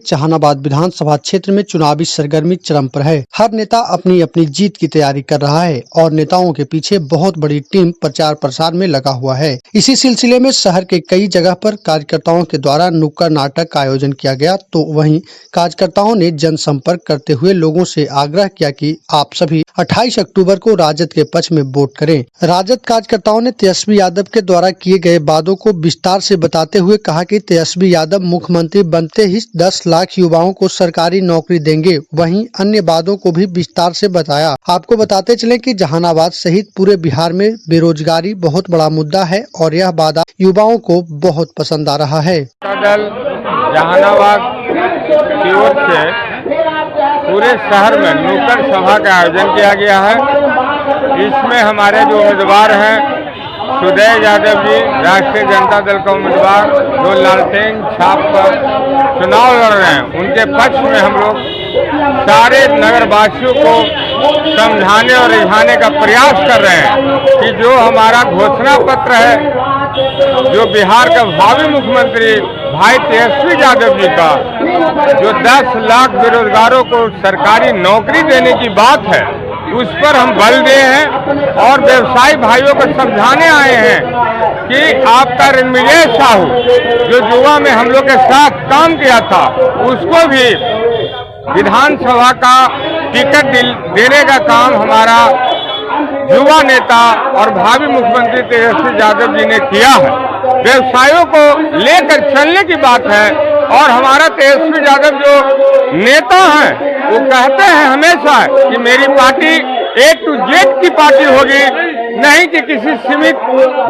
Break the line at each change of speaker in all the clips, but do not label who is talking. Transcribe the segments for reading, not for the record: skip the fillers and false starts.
जहानाबाद विधानसभा क्षेत्र में चुनावी सरगर्मी चरम पर है। हर नेता अपनी अपनी जीत की तैयारी कर रहा है और नेताओं के पीछे बहुत बड़ी टीम प्रचार प्रसार में लगा हुआ है। इसी सिलसिले में शहर के कई जगह पर कार्यकर्ताओं के द्वारा नुक्कड़ नाटक का आयोजन किया गया, तो वहीं कार्यकर्ताओं ने जनसंपर्क करते हुए लोगों से आग्रह किया कि आप सभी 28 अक्टूबर को राजद के पक्ष में वोट करें। राजद कार्यकर्ताओं ने तेजस्वी यादव के द्वारा किए गए वादों को विस्तार से बताते हुए कहा कि तेजस्वी यादव मुख्यमंत्री बनते ही 10 लाख युवाओं को सरकारी नौकरी देंगे। वहीं अन्य वादों को भी विस्तार से बताया। आपको बताते चले कि जहानाबाद सहित पूरे बिहार में बेरोजगारी बहुत बड़ा मुद्दा है और यह वादा युवाओं को बहुत पसंद आ रहा है।
जहानाबाद की ओर से पूरे शहर में नुक्कड़ सभा का आयोजन किया गया है। इसमें हमारे जो उम्मीदवार हैं सुदय यादव जी, राष्ट्रीय जनता दल का उम्मीदवार, जो लालटेन छाप पर चुनाव लड़ रहे हैं, उनके पक्ष में हम लोग सारे नगरवासियों को समझाने और रिझाने का प्रयास कर रहे हैं कि जो हमारा घोषणा पत्र है, जो बिहार का भावी मुख्यमंत्री भाई तेजस्वी यादव जी का जो 10 लाख बेरोजगारों को सरकारी नौकरी देने की बात है, उस पर हम बल दे हैं और व्यवसायी भाइयों को समझाने आए हैं कि आपका रणविजय साहू जो युवा में हम लोग के साथ काम किया था, उसको भी विधानसभा का टिकट देने का काम हमारा युवा नेता और भावी मुख्यमंत्री तेजस्वी यादव जी ने किया है। व्यवसायों को लेकर चलने की बात है और हमारा तेजस्वी यादव जो नेता हैं वो कहते हैं हमेशा कि मेरी पार्टी A to Z की पार्टी होगी, नहीं कि किसी सीमित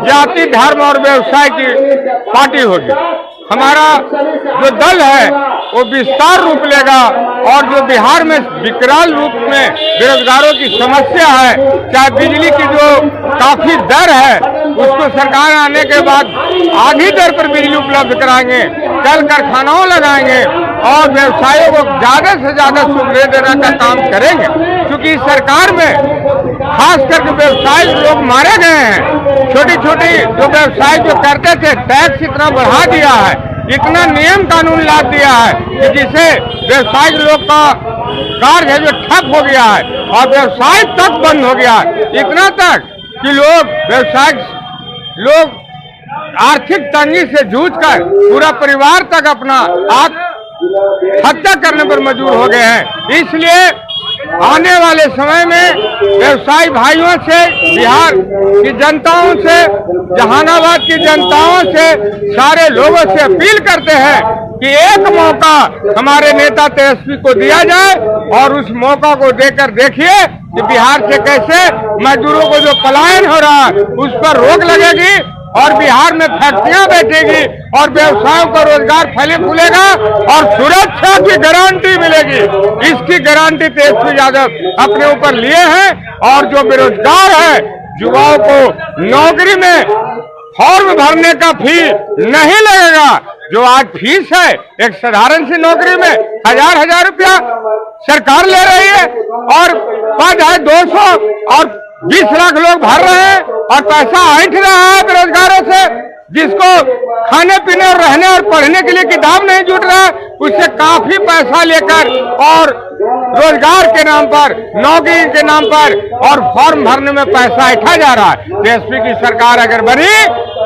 जाति धर्म और व्यवसाय की पार्टी होगी। हमारा जो दल है वो विस्तार रूप लेगा और जो बिहार में विकराल रूप में बेरोजगारों की समस्या है, चाहे बिजली की जो काफी दर है, उसको सरकार आने के बाद आधी दर पर बिजली उपलब्ध कराएंगे, कल कारखानाओं लगाएंगे और व्यवसायों को ज्यादा से ज्यादा सुविधा देने का काम करेंगे। क्योंकि सरकार में खास करके व्यवसाय लोग मारे गए हैं। छोटी छोटी जो व्यवसाय जो करते थे, टैक्स इतना बढ़ा दिया है, इतना नियम कानून ला दिया है कि जिसे व्यवसाय लोग का कार्य है जो ठप हो गया है और व्यवसाय तक बंद हो गया है। इतना तक कि लोग आर्थिक तंगी से जूझकर पूरा परिवार तक अपना आत्महत्या करने पर मजबूर हो गए हैं। इसलिए आने वाले समय में व्यवसायी भाइयों से, बिहार की जनताओं से, जहानाबाद की जनताओं से, सारे लोगों से अपील करते हैं कि एक मौका हमारे नेता तेजस्वी को दिया जाए और उस मौका को देकर देखिए कि बिहार से कैसे मजदूरों को जो पलायन हो रहा है उस पर रोक लगेगी और बिहार में फैक्ट्रियां बैठेगी और व्यवसायों का रोजगार फले फूलेगा और सुरक्षा की गारंटी मिलेगी। इसकी गारंटी तेजस्वी यादव अपने ऊपर लिए हैं और जो बेरोजगार है युवाओं को नौकरी में फॉर्म भरने का फी नहीं लगेगा। जो आज फीस है एक साधारण सी नौकरी में 1000 रुपया सरकार ले रही है और पद है 200 और 20 लाख लोग भर रहे हैं और पैसा ऐंठ रहा है बेरोजगारों से, जिसको खाने पीने और रहने और पढ़ने के लिए किताब नहीं जुट रहा है, उससे काफी पैसा लेकर और रोजगार के नाम पर, नौकरी के नाम पर और फॉर्म भरने में पैसा ऐंठा जा रहा है। तेजस्वी की सरकार अगर बनी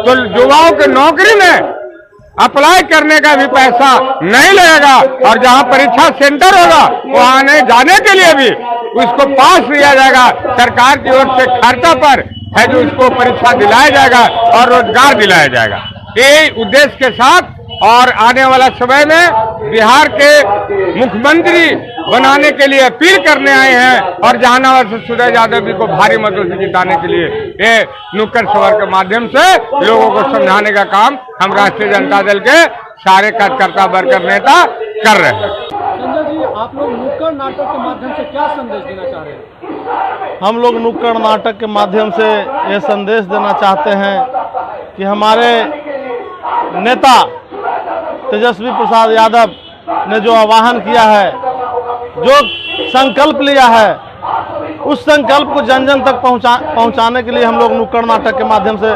तो युवाओं के नौकरी में अप्लाई करने का भी पैसा नहीं लगेगा और जहां परीक्षा सेंटर होगा वहां आने जाने के लिए भी उसको पास दिया जाएगा। सरकार की ओर से खर्चा पर है जो उसको परीक्षा दिलाया जाएगा और रोजगार दिलाया जाएगा। यही उद्देश्य के साथ और आने वाला समय में बिहार के मुख्यमंत्री बनाने के लिए अपील करने आए हैं और जहानाबाद से सुदय यादव जी को भारी मतों से जिताने के लिए ये नुक्कड़ सभा के माध्यम से लोगों को समझाने का काम हम राष्ट्रीय जनता दल के सारे कार्यकर्ता वर्कर नेता कर रहे हैं।
संजय जी, आप लोग नुक्कड़ नाटक के माध्यम से क्या संदेश देना चाह रहे हैं?
हम लोग नुक्कड़ नाटक के माध्यम से ये संदेश देना चाहते हैं कि हमारे नेता तेजस्वी प्रसाद यादव ने जो आह्वान किया है, जो संकल्प लिया है, उस संकल्प को जन जन तक पहुंचाने के लिए हम लोग नुक्कड़ नाटक के माध्यम से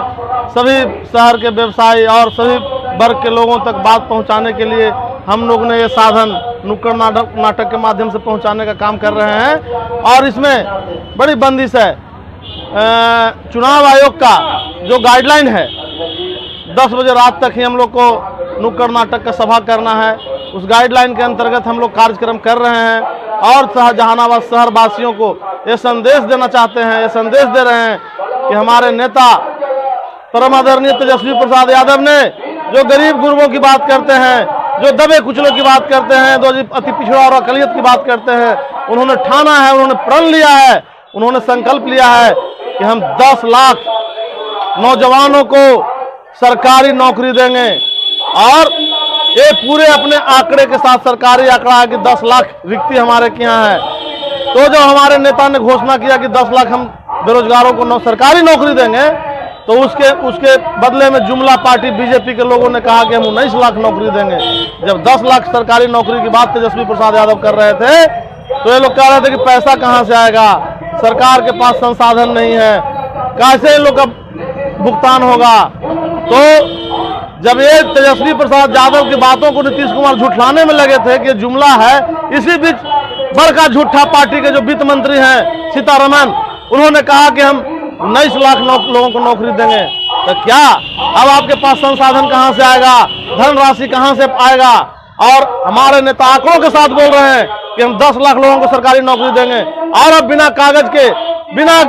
सभी शहर के व्यवसायी और सभी वर्ग के लोगों तक बात पहुंचाने के लिए हम लोग ने ये साधन नुक्कड़ नाटक के माध्यम से पहुंचाने का काम कर रहे हैं। और इसमें बड़ी बंदिश है, चुनाव आयोग का जो गाइडलाइन है 10 बजे रात तक ही हम लोग को नुक्कड़ नाटक का सभा करना है। उस गाइडलाइन के अंतर्गत हम लोग कार्यक्रम कर रहे हैं और जहानाबाद शहर वासियों को ये संदेश देना चाहते हैं, ये संदेश दे रहे हैं कि हमारे नेता परम आदरणीय तेजस्वी प्रसाद यादव ने जो गरीब गुरबों की बात करते हैं, जो दबे कुचलों की बात करते हैं, जो अति पिछड़ा और अकलियत की बात करते हैं, उन्होंने ठाना है, उन्होंने प्रण लिया है, उन्होंने संकल्प लिया है कि हम 10 लाख नौजवानों को सरकारी नौकरी देंगे। और ये पूरे अपने आंकड़े के साथ सरकारी आंकड़ा है कि 10 लाख रिक्ति हमारे के यहाँ है। तो जब हमारे नेता ने घोषणा किया कि 10 लाख हम बेरोजगारों को सरकारी नौकरी देंगे, तो उसके बदले में जुमला पार्टी बीजेपी के लोगों ने कहा कि हम 19 लाख नौकरी देंगे। जब 10 लाख सरकारी नौकरी की बात तेजस्वी प्रसाद यादव कर रहे थे तो ये लोग कह रहे थे कि पैसा कहां से आएगा, सरकार के पास संसाधन नहीं है, कैसे इन लोग का भुगतान होगा। तो जब ये तेजस्वी प्रसाद यादव की बातों को नीतीश कुमार झुठलाने में लगे थे कि जुमला है, इसी बीच बड़का झूठा पार्टी के जो वित्त मंत्री हैं सीतारमण, उन्होंने कहा कि हम 19 लाख लोगों को नौकरी देंगे। तो क्या अब आपके पास संसाधन कहां से आएगा, धनराशि कहां से आएगा? और हमारे नेता आंकड़ों के साथ बोल रहे हैं कि हम 10 लाख लोगों को सरकारी नौकरी देंगे, और अब बिना कागज के, बिना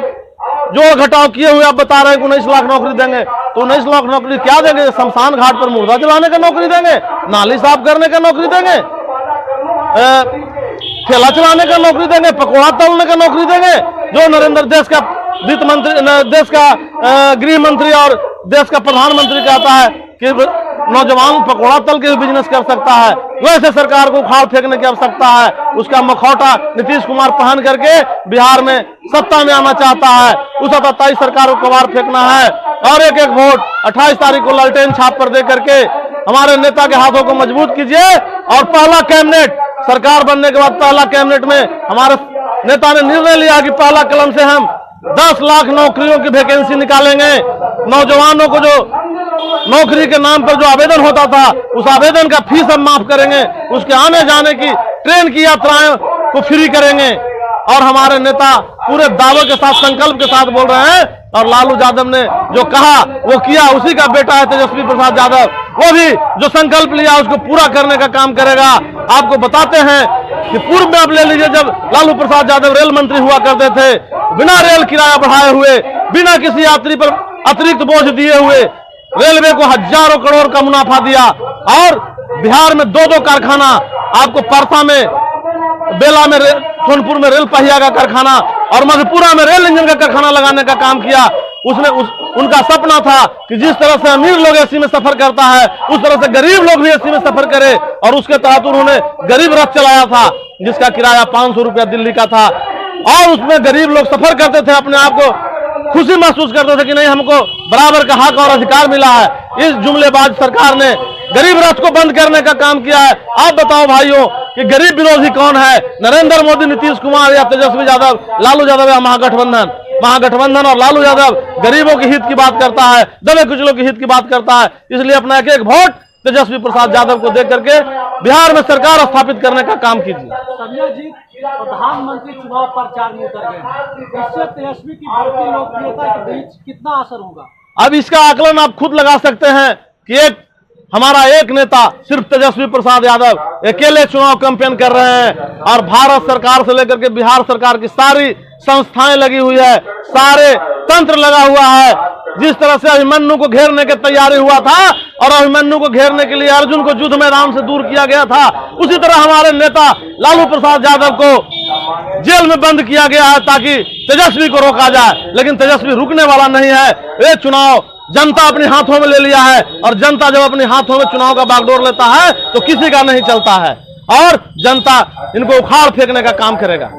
जो घटाव किए हुए आप बता रहे हैं कि 19 लाख नौकरी देंगे। तो 19 लाख नौकरी क्या देंगे? शमशान घाट पर मुर्दा जलाने का नौकरी देंगे, नाली साफ करने का नौकरी देंगे, ठेला चलाने का नौकरी देंगे, पकौड़ा तलने का नौकरी देंगे, जो नरेंद्र देश का वित्त मंत्री, देश का गृह मंत्री और देश का प्रधानमंत्री कहता है कि नौजवान पकौड़ा तल के भी बिजनेस कर सकता है, वैसे सरकार को उखाड़ फेंकने की आवश्यकता है। उसका मखौटा नीतीश कुमार पहन करके बिहार में सत्ता में आना चाहता है। उस 27 सरकार को कबाड़ फेंकना है और एक एक वोट 28 तारीख को लालटेन छाप पर दे करके हमारे नेता के हाथों को मजबूत कीजिए। और पहला कैबिनेट सरकार बनने के बाद पहला कैबिनेट में हमारे नेता ने निर्णय लिया कि पहला कलम से हम 10 लाख नौकरियों की वैकेंसी निकालेंगे। नौजवानों को जो नौकरी के नाम पर जो आवेदन होता था, उस आवेदन का फीस हम माफ करेंगे, उसके आने जाने की ट्रेन की यात्राएं को फ्री करेंगे। और हमारे नेता पूरे दावों के साथ, संकल्प के साथ बोल रहे हैं। और लालू यादव ने जो कहा वो किया, उसी का बेटा है तेजस्वी प्रसाद यादव, वो भी जो संकल्प लिया उसको पूरा करने का काम करेगा। आपको बताते हैं कि पूर्व में आप ले लीजिए, जब लालू प्रसाद यादव रेल मंत्री हुआ करते थे, बिना रेल किराया बढ़ाए हुए, बिना किसी यात्री पर अतिरिक्त बोझ दिए हुए रेलवे को हजारों करोड़ का मुनाफा दिया। और बिहार में 2-2 कारखाना, आपको परसा में, बेला में, सोनपुर में रेल पहिया का कारखाना और मधेपुरा में रेल इंजन का कारखाना लगाने का काम किया। उनका सपना था कि जिस तरह से अमीर लोग एसी में सफर करता है, उस तरह से गरीब लोग भी एसी में सफर करे। और उसके तहत उन्होंने गरीब रथ चलाया था, जिसका किराया 500 रुपया दिल्ली का था। और उसमें गरीब लोग सफर करते थे, अपने आप को खुशी महसूस करते थे कि नहीं, हमको बराबर का हक और अधिकार मिला है। इस जुमलेबाज सरकार ने गरीब रथ को बंद करने का काम किया है। आप बताओ भाइयों कि गरीब विरोधी कौन है? नरेंद्र मोदी, नीतीश कुमार या तेजस्वी यादव, लालू यादव या महागठबंधन। और लालू यादव गरीबों के हित की बात करता है, दबे कुचलों के हित की बात करता है। इसलिए अपना एक एक वोट तेजस्वी प्रसाद यादव को दे करके बिहार में सरकार स्थापित करने का काम कीजिए।
संजय जी, प्रधानमंत्री चुनाव प्रचार में उतर गए, इससे तेजस्वी की बढ़ती लोकप्रियता के बीच कितना असर होगा?
अब इसका आकलन आप खुद लगा सकते हैं कि हमारा एक नेता, सिर्फ तेजस्वी प्रसाद यादव, अकेले चुनाव कैंपेन कर रहे हैं। और भारत सरकार से लेकर के बिहार सरकार की सारी संस्थाएं लगी हुई है, सारे तंत्र लगा हुआ है। जिस तरह से अभिमन्यु को घेरने की तैयारी हुआ था और अभिमन्यु को घेरने के लिए अर्जुन को युद्ध मैदान से दूर किया गया था, उसी तरह हमारे नेता लालू प्रसाद यादव को जेल में बंद किया गया है ताकि तेजस्वी को रोका जाए। लेकिन तेजस्वी रुकने वाला नहीं है। ये चुनाव जनता अपने हाथों में ले लिया है, और जनता जब अपने हाथों में चुनाव का बागडोर लेता है तो किसी का नहीं चलता है, और जनता इनको उखाड़ फेंकने का काम करेगा।